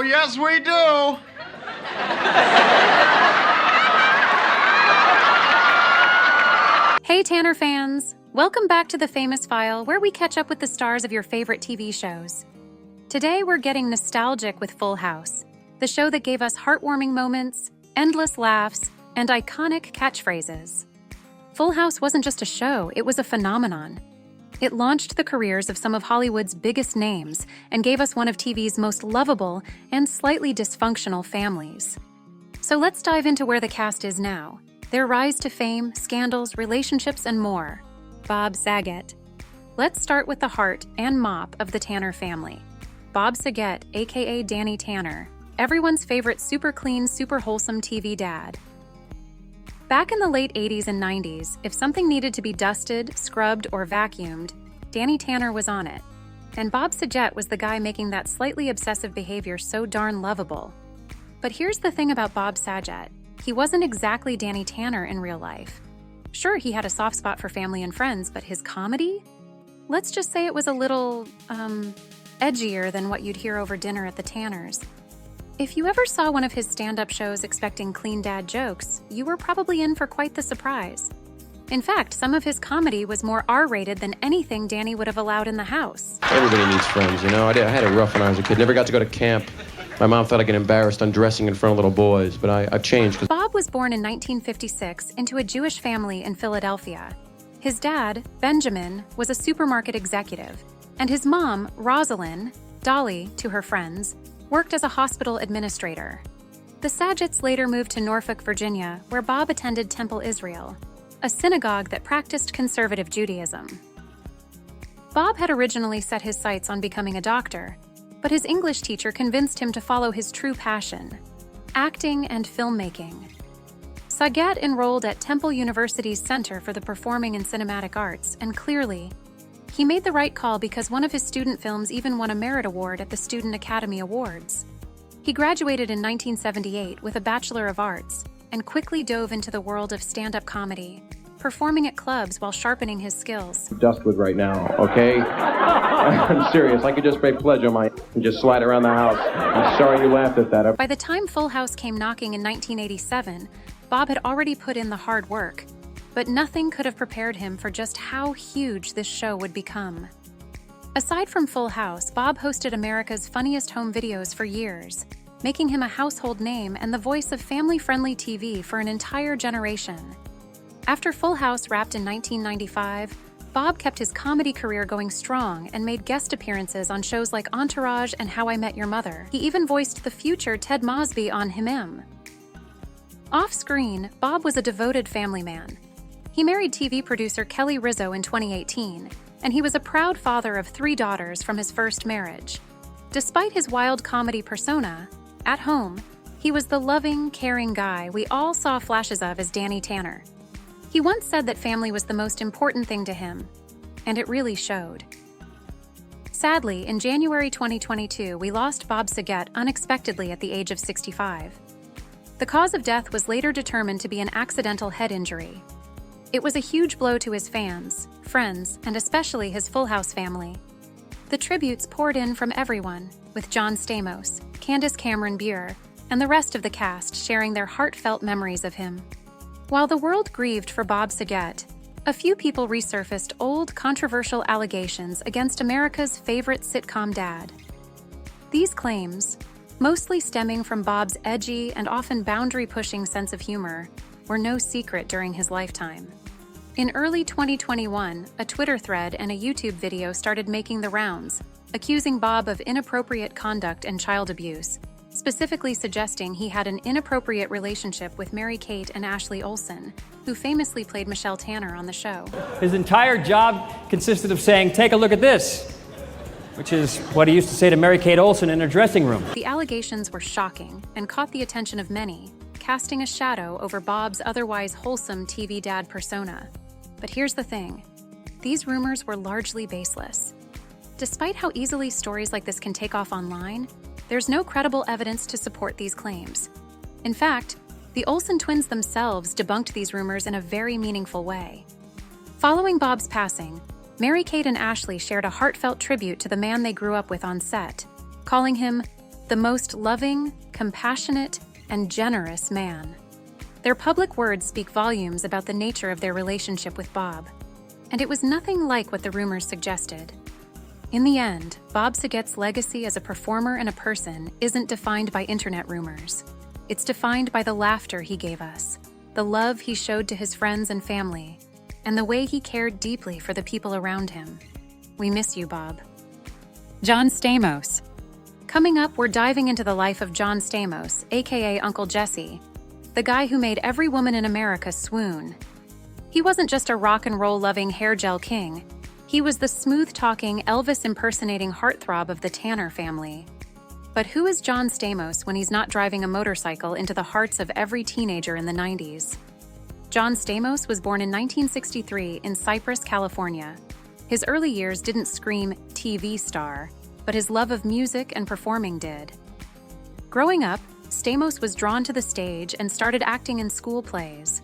yes, we do. Hey Tanner fans! Welcome back to The Famous File, where we catch up with the stars of your favorite TV shows. Today we're getting nostalgic with Full House, the show that gave us heartwarming moments, endless laughs, and iconic catchphrases. Full House wasn't just a show, it was a phenomenon. It launched the careers of some of Hollywood's biggest names and gave us one of TV's most lovable and slightly dysfunctional families. So let's dive into where the cast is now. Their rise to fame, scandals, relationships, and more. Bob Saget. Let's start with the heart and mop of the Tanner family. Bob Saget, aka Danny Tanner, everyone's favorite super clean, super wholesome TV dad. Back in the late 80s and 90s, if something needed to be dusted, scrubbed, or vacuumed, Danny Tanner was on it. And Bob Saget was the guy making that slightly obsessive behavior so darn lovable. But here's the thing about Bob Saget. He wasn't exactly Danny Tanner in real life. Sure, he had a soft spot for family and friends, but his comedy? Let's just say it was a little, edgier than what you'd hear over dinner at the Tanners. If you ever saw one of his stand-up shows expecting clean dad jokes, you were probably in for quite the surprise. In fact, some of his comedy was more R-rated than anything Danny would have allowed in the house. Everybody needs friends, you know? I had it rough when I was a kid. Never got to go to camp. My mom thought I'd get embarrassed undressing in front of little boys, but I changed. Bob was born in 1956 into a Jewish family in Philadelphia. His dad, Benjamin, was a supermarket executive, and his mom, Rosalind, Dolly to her friends, worked as a hospital administrator. The Sagets later moved to Norfolk, Virginia, where Bob attended Temple Israel, a synagogue that practiced conservative Judaism. Bob had originally set his sights on becoming a doctor, but his English teacher convinced him to follow his true passion, acting and filmmaking. Saget enrolled at Temple University's Center for the Performing and Cinematic Arts, and clearly, he made the right call because one of his student films even won a Merit Award at the Student Academy Awards. He graduated in 1978 with a Bachelor of Arts and quickly dove into the world of stand-up comedy, performing at clubs while sharpening his skills. Dustwood right now, okay? I'm serious. I could just play Pledge on my and just slide around the house. I'm sorry you laughed at that. By the time Full House came knocking in 1987, Bob had already put in the hard work, but nothing could have prepared him for just how huge this show would become. Aside from Full House, Bob hosted America's Funniest Home Videos for years, making him a household name and the voice of family-friendly TV for an entire generation. After Full House wrapped in 1995, Bob kept his comedy career going strong and made guest appearances on shows like Entourage and How I Met Your Mother. He even voiced the future Ted Mosby on Him. Off-screen, Bob was a devoted family man. He married TV producer Kelly Rizzo in 2018, and he was a proud father of 3 daughters from his first marriage. Despite his wild comedy persona, at home, he was the loving, caring guy we all saw flashes of as Danny Tanner. He once said that family was the most important thing to him, and it really showed. Sadly, in January 2022, we lost Bob Saget unexpectedly at the age of 65. The cause of death was later determined to be an accidental head injury. It was a huge blow to his fans, friends, and especially his Full House family. The tributes poured in from everyone, with John Stamos, Candace Cameron Bure, and the rest of the cast sharing their heartfelt memories of him. While the world grieved for Bob Saget, a few people resurfaced old, controversial allegations against America's favorite sitcom dad. These claims, mostly stemming from Bob's edgy and often boundary-pushing sense of humor, were no secret during his lifetime. In early 2021, a Twitter thread and a YouTube video started making the rounds, accusing Bob of inappropriate conduct and child abuse, specifically suggesting he had an inappropriate relationship with Mary-Kate and Ashley Olsen, who famously played Michelle Tanner on the show. His entire job consisted of saying, "Take a look at this," which is what he used to say to Mary-Kate Olsen in her dressing room. The allegations were shocking and caught the attention of many, casting a shadow over Bob's otherwise wholesome TV dad persona. But here's the thing, these rumors were largely baseless. Despite how easily stories like this can take off online, there's no credible evidence to support these claims. In fact, the Olsen twins themselves debunked these rumors in a very meaningful way. Following Bob's passing, Mary-Kate and Ashley shared a heartfelt tribute to the man they grew up with on set, calling him the most loving, compassionate, and generous man. Their public words speak volumes about the nature of their relationship with Bob, and it was nothing like what the rumors suggested. In the end, Bob Saget's legacy as a performer and a person isn't defined by internet rumors. It's defined by the laughter he gave us, the love he showed to his friends and family, and the way he cared deeply for the people around him. We miss you, Bob. John Stamos. Coming up, we're diving into the life of John Stamos, aka Uncle Jesse, the guy who made every woman in America swoon. He wasn't just a rock and roll loving hair gel king. He was the smooth-talking, Elvis-impersonating heartthrob of the Tanner family. But who is John Stamos when he's not driving a motorcycle into the hearts of every teenager in the 90s? John Stamos was born in 1963 in Cypress, California. His early years didn't scream TV star, but his love of music and performing did. Growing up, Stamos was drawn to the stage and started acting in school plays.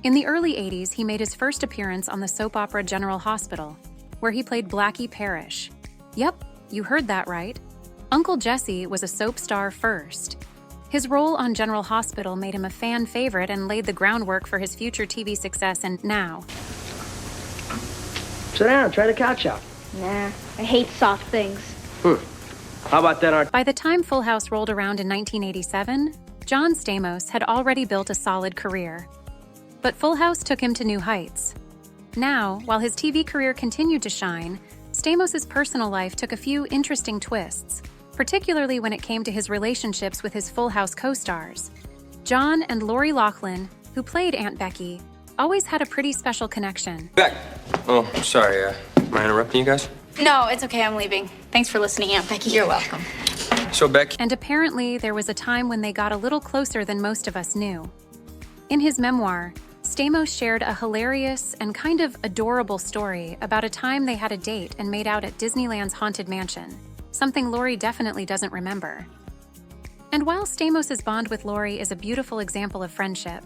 In the early 80s, he made his first appearance on the soap opera General Hospital, where he played Blackie Parrish. Yep, you heard that right. Uncle Jesse was a soap star first. His role on General Hospital made him a fan favorite and laid the groundwork for his future TV success, and now. Sit down, try the couch out. Nah, I hate soft things. How about that? By the time Full House rolled around in 1987, John Stamos had already built a solid career. But Full House took him to new heights. Now, while his TV career continued to shine, Stamos' personal life took a few interesting twists, particularly when it came to his relationships with his Full House co-stars. John and Lori Loughlin, who played Aunt Becky, always had a pretty special connection. Beck! Oh, sorry, am I interrupting you guys? No, it's okay, I'm leaving. Thanks for listening, Aunt Becky. You're welcome. So, Beck... And apparently, there was a time when they got a little closer than most of us knew. In his memoir, Stamos shared a hilarious and kind of adorable story about a time they had a date and made out at Disneyland's Haunted Mansion, something Lori definitely doesn't remember. And while Stamos' bond with Lori is a beautiful example of friendship,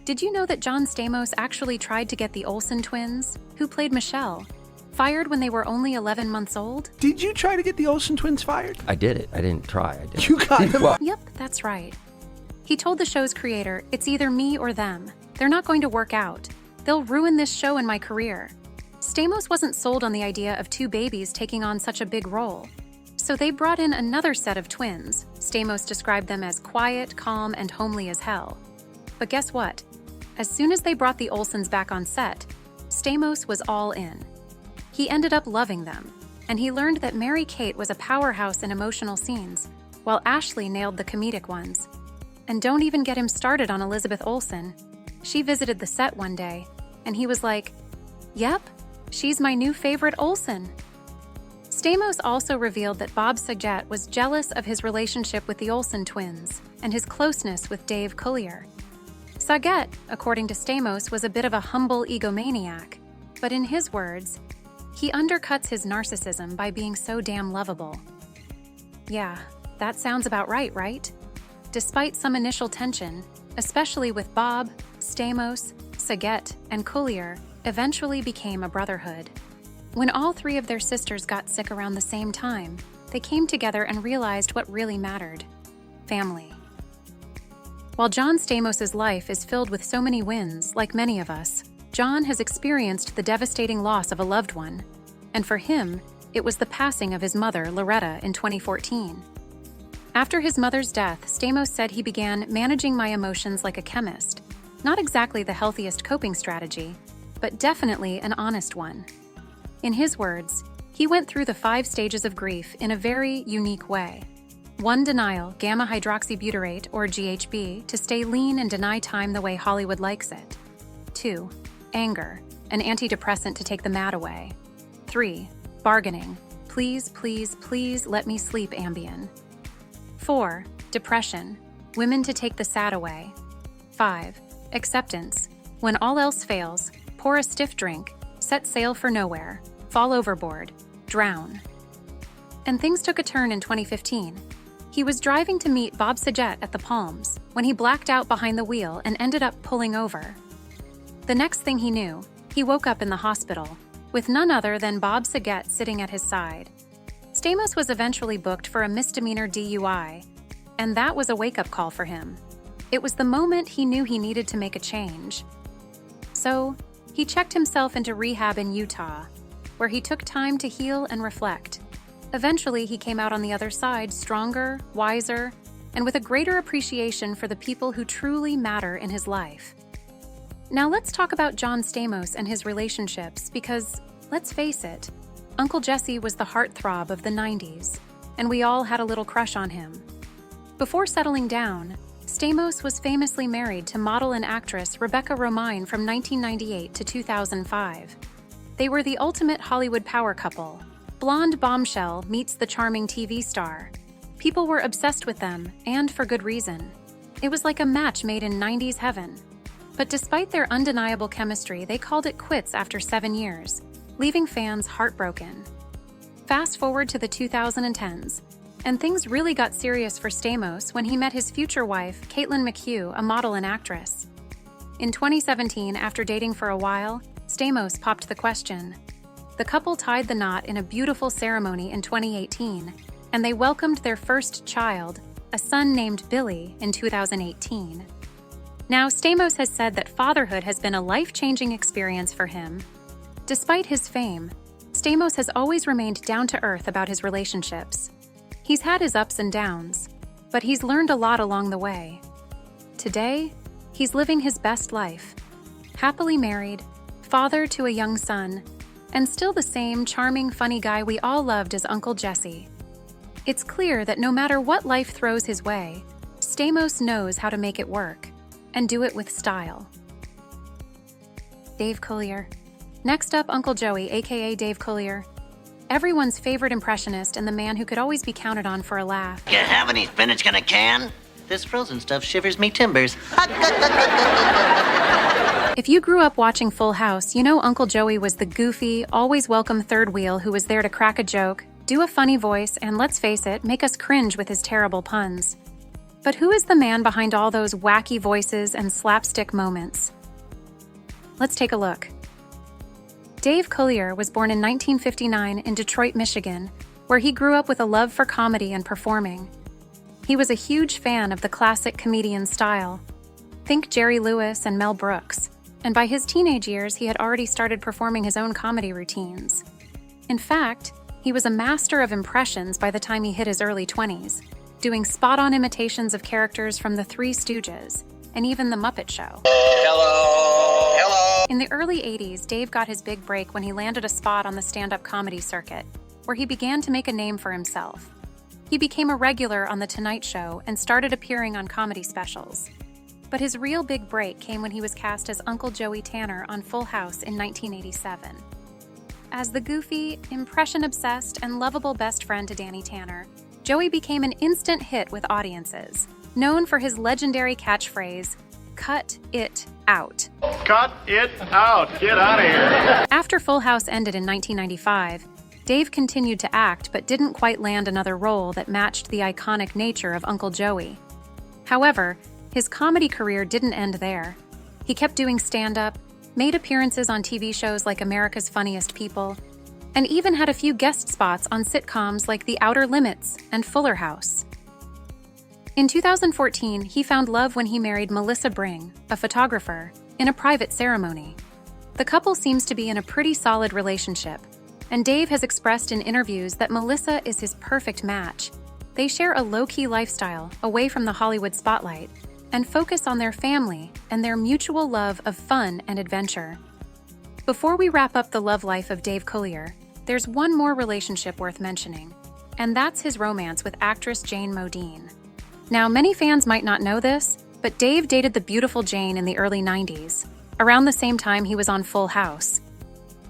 did you know that John Stamos actually tried to get the Olsen twins, who played Michelle, fired when they were only 11 months old? Did you try to get the Olsen twins fired? I did it. I didn't try. I did. You got them? Well, Yep, that's right. He told the show's creator, "It's either me or them. They're not going to work out. They'll ruin this show and my career." Stamos wasn't sold on the idea of two babies taking on such a big role. So they brought in another set of twins. Stamos described them as quiet, calm, and homely as hell. But guess what? As soon as they brought the Olsens back on set, Stamos was all in. He ended up loving them, and he learned that Mary-Kate was a powerhouse in emotional scenes, while Ashley nailed the comedic ones. And don't even get him started on Elizabeth Olsen. She visited the set one day, and he was like, "Yep, she's my new favorite Olsen." Stamos also revealed that Bob Saget was jealous of his relationship with the Olsen twins and his closeness with Dave Coulier. Saget, according to Stamos, was a bit of a humble egomaniac, but in his words, he undercuts his narcissism by being so damn lovable. Yeah, that sounds about right? Despite some initial tension, especially with Bob, Stamos, Saget, and Coulier, eventually became a brotherhood. When all three of their sisters got sick around the same time, they came together and realized what really mattered: family. While John Stamos' life is filled with so many wins, like many of us, John has experienced the devastating loss of a loved one. And for him, it was the passing of his mother, Loretta, in 2014. After his mother's death, Stamos said he began managing my emotions like a chemist. Not exactly the healthiest coping strategy, but definitely an honest one. In his words, he went through the 5 stages of grief in a very unique way. 1, denial, gamma hydroxybutyrate, or GHB, to stay lean and deny time the way Hollywood likes it. 2, anger, an antidepressant to take the mad away. 3, bargaining, please, please, please let me sleep Ambien. 4, depression, women to take the sad away. 5, acceptance, when all else fails, pour a stiff drink, set sail for nowhere, fall overboard, drown. And things took a turn in 2015. He was driving to meet Bob Saget at the Palms when he blacked out behind the wheel and ended up pulling over. The next thing he knew, he woke up in the hospital, with none other than Bob Saget sitting at his side. Stamos was eventually booked for a misdemeanor DUI, And that was a wake-up call for him. It was the moment he knew he needed to make a change. So, he checked himself into rehab in Utah, where he took time to heal and reflect. Eventually, he came out on the other side stronger, wiser, and with a greater appreciation for the people who truly matter in his life. Now let's talk about John Stamos and his relationships because, let's face it, Uncle Jesse was the heartthrob of the 90s, and we all had a little crush on him. Before settling down, Stamos was famously married to model and actress Rebecca Romijn from 1998 to 2005. They were the ultimate Hollywood power couple. Blonde bombshell meets the charming TV star. People were obsessed with them, and for good reason. It was like a match made in 90s heaven. But despite their undeniable chemistry, they called it quits after 7 years, leaving fans heartbroken. Fast forward to the 2010s, and things really got serious for Stamos when he met his future wife, Caitlin McHugh, a model and actress. In 2017, after dating for a while, Stamos popped the question. The couple tied the knot in a beautiful ceremony in 2018, and they welcomed their first child, a son named Billy, in 2018. Now, Stamos has said that fatherhood has been a life-changing experience for him. Despite his fame, Stamos has always remained down-to-earth about his relationships. He's had his ups and downs, but he's learned a lot along the way. Today, he's living his best life, happily married, father to a young son, and still the same charming, funny guy we all loved as Uncle Jesse. It's clear that no matter what life throws his way, Stamos knows how to make it work, and do it with style. Dave Coulier. Next up, Uncle Joey, aka Dave Coulier. Everyone's favorite impressionist and the man who could always be counted on for a laugh. You have any spinach in a can? This frozen stuff shivers me timbers. If you grew up watching Full House, you know Uncle Joey was the goofy, always welcome third wheel who was there to crack a joke, do a funny voice, and let's face it, make us cringe with his terrible puns. But who is the man behind all those wacky voices and slapstick moments? Let's take a look. Dave Coulier was born in 1959 in Detroit, Michigan, where he grew up with a love for comedy and performing. He was a huge fan of the classic comedian style. Think Jerry Lewis and Mel Brooks. And by his teenage years, he had already started performing his own comedy routines. In fact, he was a master of impressions by the time he hit his early 20s, doing spot-on imitations of characters from the Three Stooges, and even The Muppet Show. Hello! Hello! In the early 80s, Dave got his big break when he landed a spot on the stand-up comedy circuit, where he began to make a name for himself. He became a regular on The Tonight Show and started appearing on comedy specials. But his real big break came when he was cast as Uncle Joey Tanner on Full House in 1987. As the goofy, impression-obsessed, and lovable best friend to Danny Tanner, Joey became an instant hit with audiences, known for his legendary catchphrase, "Cut it out." Cut it out! Get out of here! After Full House ended in 1995, Dave continued to act but didn't quite land another role that matched the iconic nature of Uncle Joey. However, his comedy career didn't end there. He kept doing stand-up, made appearances on TV shows like America's Funniest People, and even had a few guest spots on sitcoms like The Outer Limits and Fuller House. In 2014, he found love when he married Melissa Bring, a photographer, in a private ceremony. The couple seems to be in a pretty solid relationship, and Dave has expressed in interviews that Melissa is his perfect match. They share a low-key lifestyle away from the Hollywood spotlight and focus on their family and their mutual love of fun and adventure. Before we wrap up the love life of Dave Coulier, there's one more relationship worth mentioning, and that's his romance with actress Jane Modine. Now, many fans might not know this, but Dave dated the beautiful Jane in the early 90s, around the same time he was on Full House.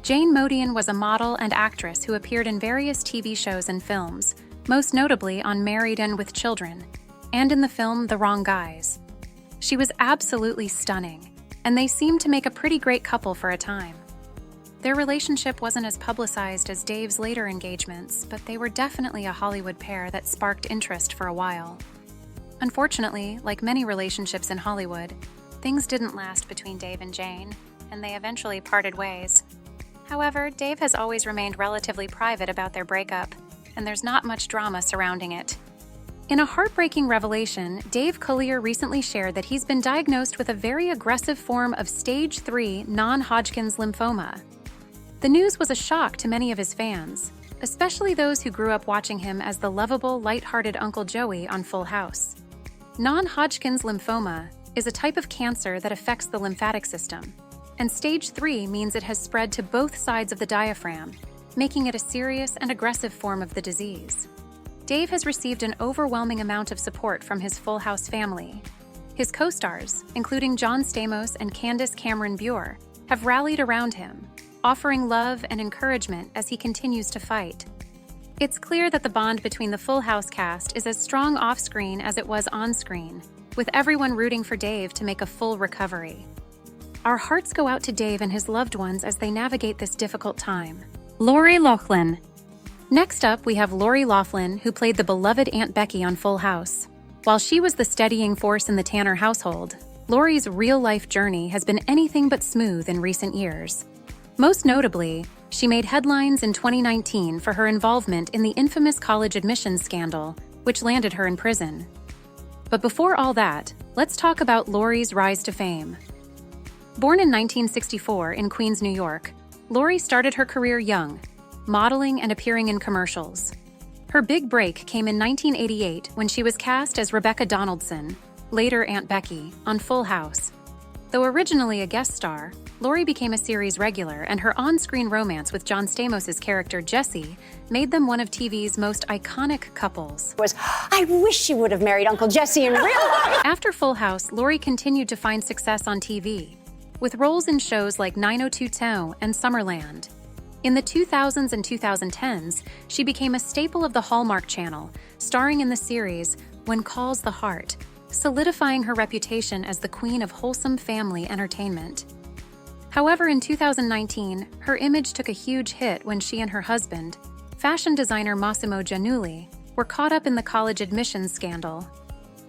Jane Modine was a model and actress who appeared in various TV shows and films, most notably on Married and with Children, and in the film The Wrong Guys. She was absolutely stunning, and they seemed to make a pretty great couple for a time. Their relationship wasn't as publicized as Dave's later engagements, but they were definitely a Hollywood pair that sparked interest for a while. Unfortunately, like many relationships in Hollywood, things didn't last between Dave and Jane, and they eventually parted ways. However, Dave has always remained relatively private about their breakup, and there's not much drama surrounding it. In a heartbreaking revelation, Dave Coulier recently shared that he's been diagnosed with a very aggressive form of stage 3 non-Hodgkin's lymphoma. The news was a shock to many of his fans, especially those who grew up watching him as the lovable, light-hearted Uncle Joey on Full House. Non-Hodgkin's lymphoma is a type of cancer that affects the lymphatic system, and stage 3 means it has spread to both sides of the diaphragm, making it a serious and aggressive form of the disease. Dave has received an overwhelming amount of support from his Full House family. His co-stars, including John Stamos and Candace Cameron Bure, have rallied around him, offering love and encouragement as he continues to fight. It's clear that the bond between the Full House cast is as strong off-screen as it was on-screen, with everyone rooting for Dave to make a full recovery. Our hearts go out to Dave and his loved ones as they navigate this difficult time. Lori Loughlin. Next up, we have Lori Loughlin, who played the beloved Aunt Becky on Full House. While she was the steadying force in the Tanner household, Lori's real-life journey has been anything but smooth in recent years. Most notably, she made headlines in 2019 for her involvement in the infamous college admissions scandal, which landed her in prison. But before all that, let's talk about Lori's rise to fame. Born in 1964 in Queens, New York, Lori started her career young, modeling and appearing in commercials. Her big break came in 1988 when she was cast as Rebecca Donaldson, later Aunt Becky, on Full House. Though originally a guest star, Lori became a series regular, and her on-screen romance with John Stamos' character Jesse made them one of TV's most iconic couples. I wish she would have married Uncle Jesse in real life! After Full House, Lori continued to find success on TV, with roles in shows like 90210 and Summerland. In the 2000s and 2010s, she became a staple of the Hallmark Channel, starring in the series When Calls the Heart, solidifying her reputation as the queen of wholesome family entertainment. However, in 2019, her image took a huge hit when she and her husband, fashion designer Massimo Giannulli, were caught up in the college admissions scandal.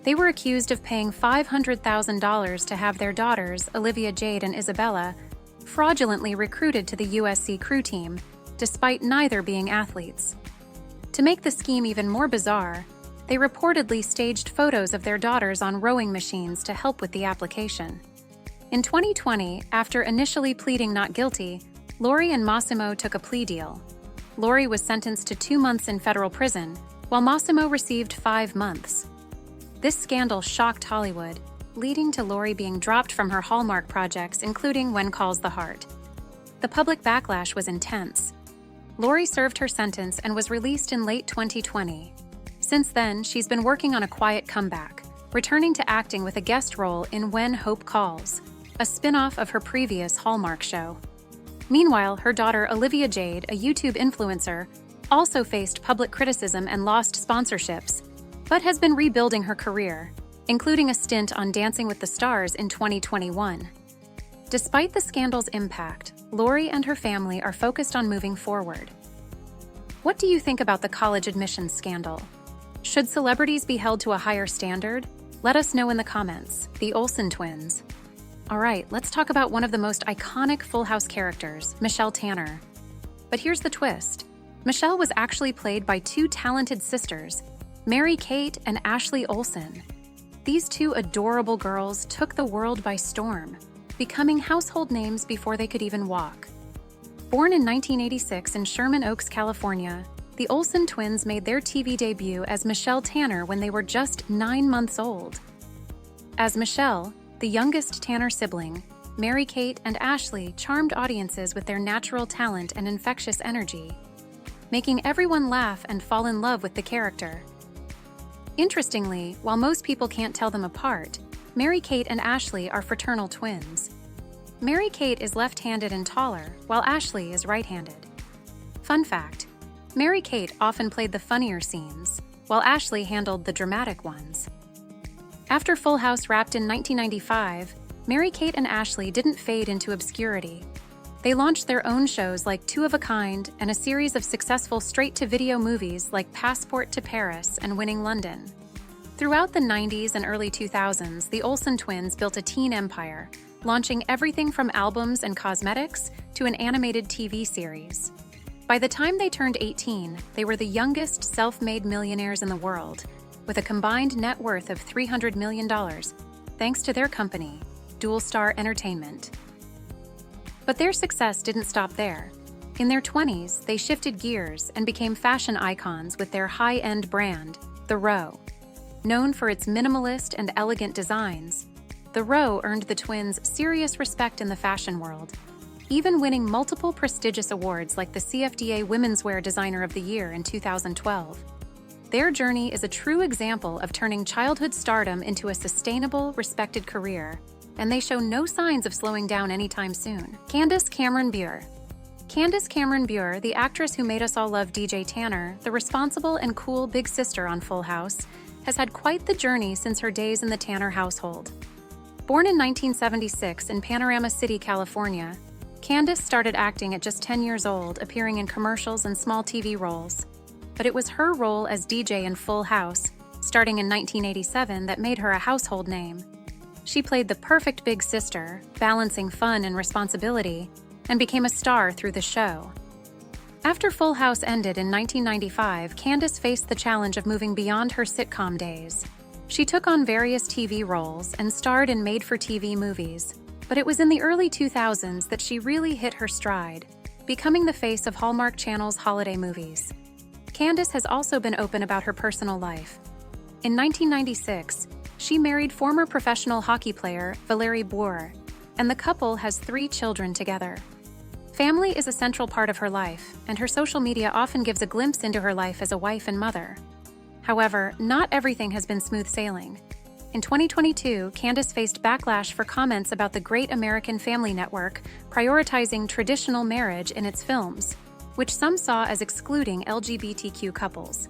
They were accused of paying $500,000 to have their daughters, Olivia Jade and Isabella, fraudulently recruited to the USC crew team, despite neither being athletes. To make the scheme even more bizarre, they reportedly staged photos of their daughters on rowing machines to help with the application. In 2020, after initially pleading not guilty, Lori and Massimo took a plea deal. Lori was sentenced to 2 months in federal prison, while Massimo received 5 months. This scandal shocked Hollywood, leading to Lori being dropped from her Hallmark projects, including When Calls the Heart. The public backlash was intense. Lori served her sentence and was released in late 2020. Since then, she's been working on a quiet comeback, returning to acting with a guest role in When Hope Calls, a spin-off of her previous Hallmark show. Meanwhile, her daughter Olivia Jade, a YouTube influencer, also faced public criticism and lost sponsorships, but has been rebuilding her career, including a stint on Dancing with the Stars in 2021. Despite the scandal's impact, Lori and her family are focused on moving forward. What do you think about the college admissions scandal? Should celebrities be held to a higher standard? Let us know in the comments. The Olsen twins. All right, let's talk about one of the most iconic Full House characters, Michelle Tanner. But here's the twist. Michelle was actually played by 2 talented sisters, Mary-Kate and Ashley Olsen. These 2 adorable girls took the world by storm, becoming household names before they could even walk. Born in 1986 in Sherman Oaks, California, the Olsen twins made their TV debut as Michelle Tanner when they were just 9 months old. As Michelle, the youngest Tanner sibling, Mary-Kate and Ashley charmed audiences with their natural talent and infectious energy, making everyone laugh and fall in love with the character. Interestingly, while most people can't tell them apart, Mary-Kate and Ashley are fraternal twins. Mary-Kate is left-handed and taller, while Ashley is right-handed. Fun fact, Mary-Kate often played the funnier scenes, while Ashley handled the dramatic ones. After Full House wrapped in 1995, Mary-Kate and Ashley didn't fade into obscurity. They launched their own shows like Two of a Kind and a series of successful straight-to-video movies like Passport to Paris and Winning London. Throughout the 90s and early 2000s, the Olsen twins built a teen empire, launching everything from albums and cosmetics to an animated TV series. By the time they turned 18, they were the youngest self-made millionaires in the world, with a combined net worth of $300 million, thanks to their company, Dual Star Entertainment. But their success didn't stop there. In their 20s, they shifted gears and became fashion icons with their high-end brand, The Row. Known for its minimalist and elegant designs, The Row earned the twins serious respect in the fashion world, even winning multiple prestigious awards like the CFDA Women's Wear Designer of the Year in 2012. Their journey is a true example of turning childhood stardom into a sustainable, respected career, and they show no signs of slowing down anytime soon. Candace Cameron Bure. Candace Cameron Bure, the actress who made us all love DJ Tanner, the responsible and cool big sister on Full House, has had quite the journey since her days in the Tanner household. Born in 1976 in Panorama City, California, Candace started acting at just 10 years old, appearing in commercials and small TV roles. But it was her role as DJ in Full House, starting in 1987, that made her a household name. She played the perfect big sister, balancing fun and responsibility, and became a star through the show. After Full House ended in 1995, Candace faced the challenge of moving beyond her sitcom days. She took on various TV roles and starred in made-for-TV movies, but it was in the early 2000s that she really hit her stride, becoming the face of Hallmark Channel's holiday movies. Candace has also been open about her personal life. In 1996, she married former professional hockey player Valeri Boer, and the couple has 3 children together. Family is a central part of her life, and her social media often gives a glimpse into her life as a wife and mother. However, not everything has been smooth sailing. In 2022, Candace faced backlash for comments about the Great American Family Network prioritizing traditional marriage in its films, which some saw as excluding LGBTQ couples.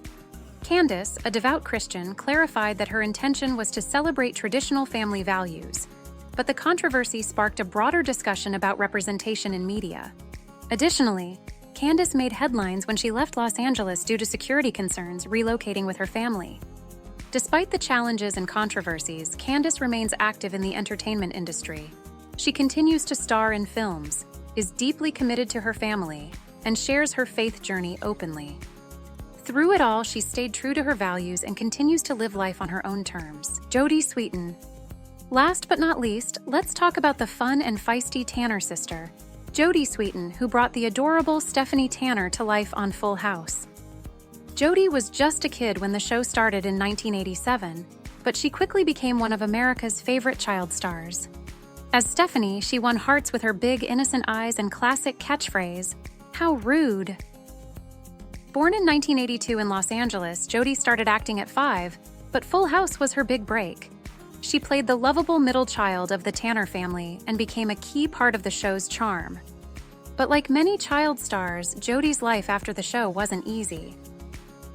Candace, a devout Christian, clarified that her intention was to celebrate traditional family values, but the controversy sparked a broader discussion about representation in media. Additionally, Candace made headlines when she left Los Angeles due to security concerns, relocating with her family. Despite the challenges and controversies, Candace remains active in the entertainment industry. She continues to star in films, is deeply committed to her family, and shares her faith journey openly. Through it all, she stayed true to her values and continues to live life on her own terms. Jodie Sweetin. Last but not least, let's talk about the fun and feisty Tanner sister, Jodie Sweetin, who brought the adorable Stephanie Tanner to life on Full House. Jodie was just a kid when the show started in 1987, but she quickly became one of America's favorite child stars. As Stephanie, she won hearts with her big, innocent eyes and classic catchphrase, "How rude." Born in 1982 in Los Angeles, Jodie started acting at 5, but Full House was her big break. She played the lovable middle child of the Tanner family and became a key part of the show's charm. But like many child stars, Jodie's life after the show wasn't easy.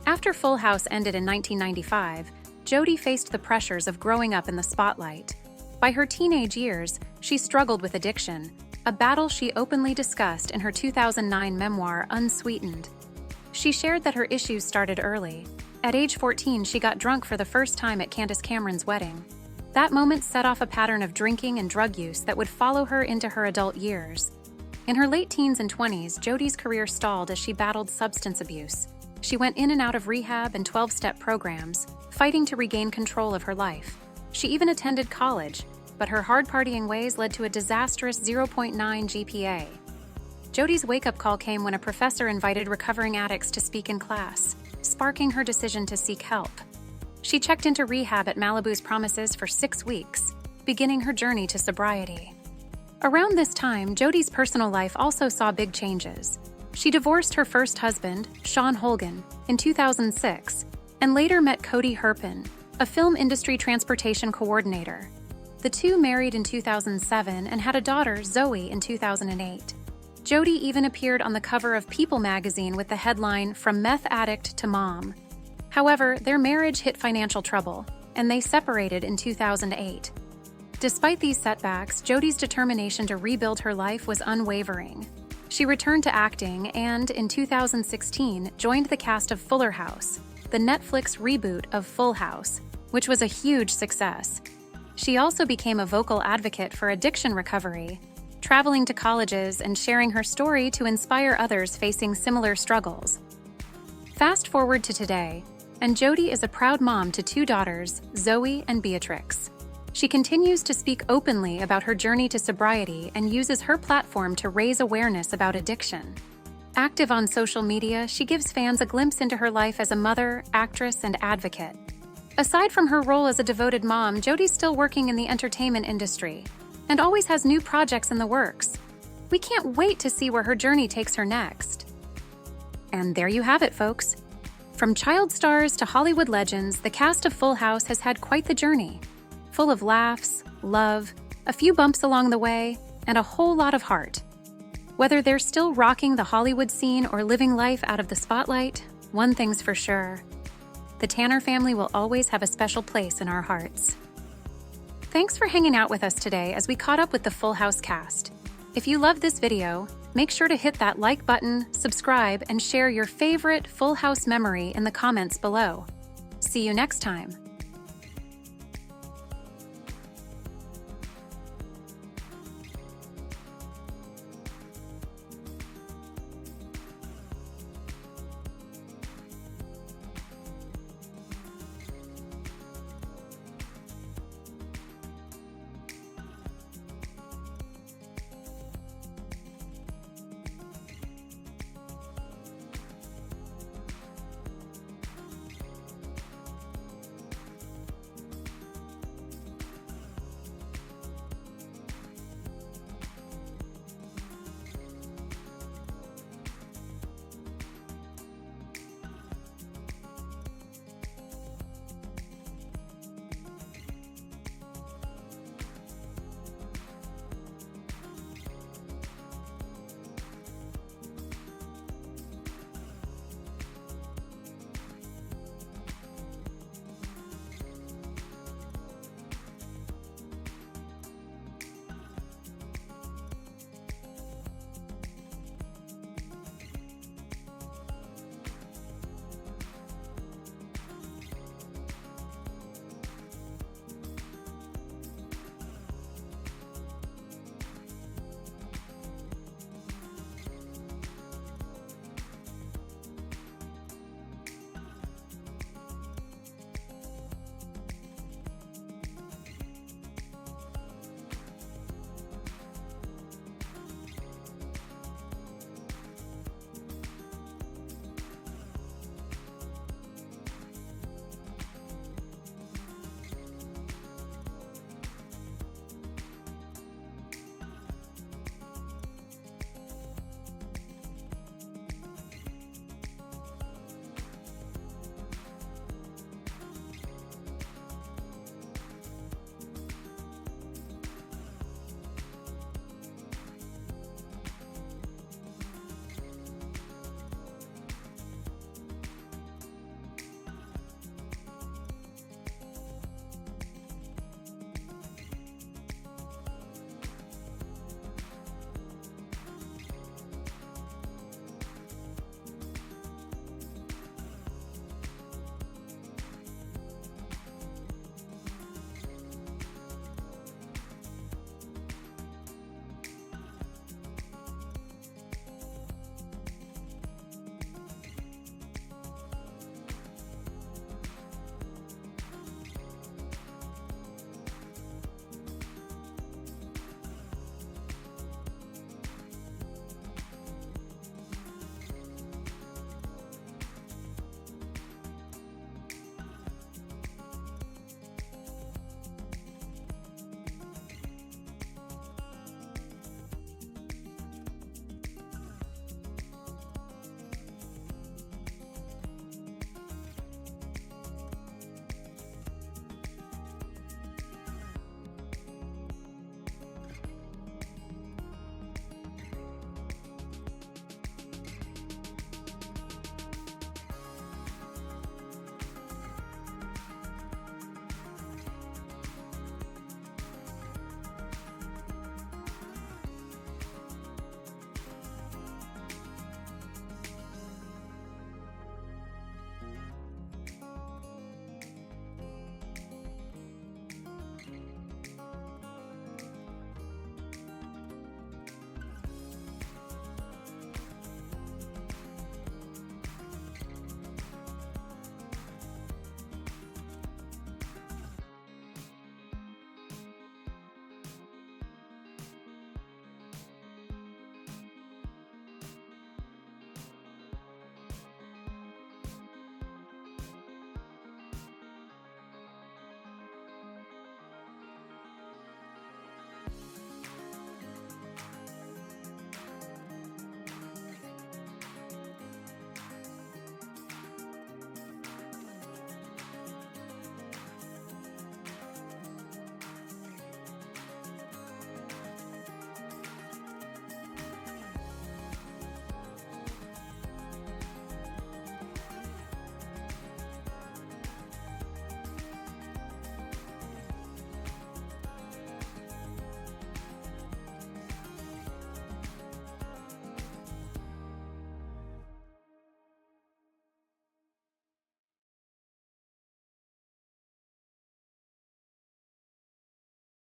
After Full House ended in 1995, Jodie faced the pressures of growing up in the spotlight. By her teenage years, she struggled with addiction, a battle she openly discussed in her 2009 memoir, Unsweetened. She shared that her issues started early. At age 14, she got drunk for the first time at Candace Cameron's wedding. That moment set off a pattern of drinking and drug use that would follow her into her adult years. In her late teens and 20s, Jodie's career stalled as she battled substance abuse. She went in and out of rehab and 12-step programs, fighting to regain control of her life. She even attended college, but her hard-partying ways led to a disastrous 0.9 GPA. Jodie's wake-up call came when a professor invited recovering addicts to speak in class, sparking her decision to seek help. She checked into rehab at Malibu's Promises for 6 weeks, beginning her journey to sobriety. Around this time, Jodie's personal life also saw big changes. She divorced her first husband, Sean Holgan, in 2006, and later met Cody Herpin, a film industry transportation coordinator. The two married in 2007 and had a daughter, Zoe, in 2008. Jodie even appeared on the cover of People magazine with the headline, "From Meth Addict to Mom." However, their marriage hit financial trouble, and they separated in 2008. Despite these setbacks, Jodie's determination to rebuild her life was unwavering. She returned to acting and, in 2016, joined the cast of Fuller House, the Netflix reboot of Full House, which was a huge success. She also became a vocal advocate for addiction recovery, traveling to colleges and sharing her story to inspire others facing similar struggles. Fast forward to today, and Jody is a proud mom to 2 daughters, Zoe and Beatrix. She continues to speak openly about her journey to sobriety and uses her platform to raise awareness about addiction. Active on social media, she gives fans a glimpse into her life as a mother, actress, and advocate. Aside from her role as a devoted mom, Jody's still working in the entertainment industry and always has new projects in the works. We can't wait to see where her journey takes her next. And there you have it, folks. From child stars to Hollywood legends, the cast of Full House has had quite the journey, full of laughs, love, a few bumps along the way, and a whole lot of heart. Whether they're still rocking the Hollywood scene or living life out of the spotlight, one thing's for sure: the Tanner family will always have a special place in our hearts. Thanks for hanging out with us today as we caught up with the Full House cast. If you loved this video, make sure to hit that like button, subscribe, and share your favorite Full House memory in the comments below. See you next time.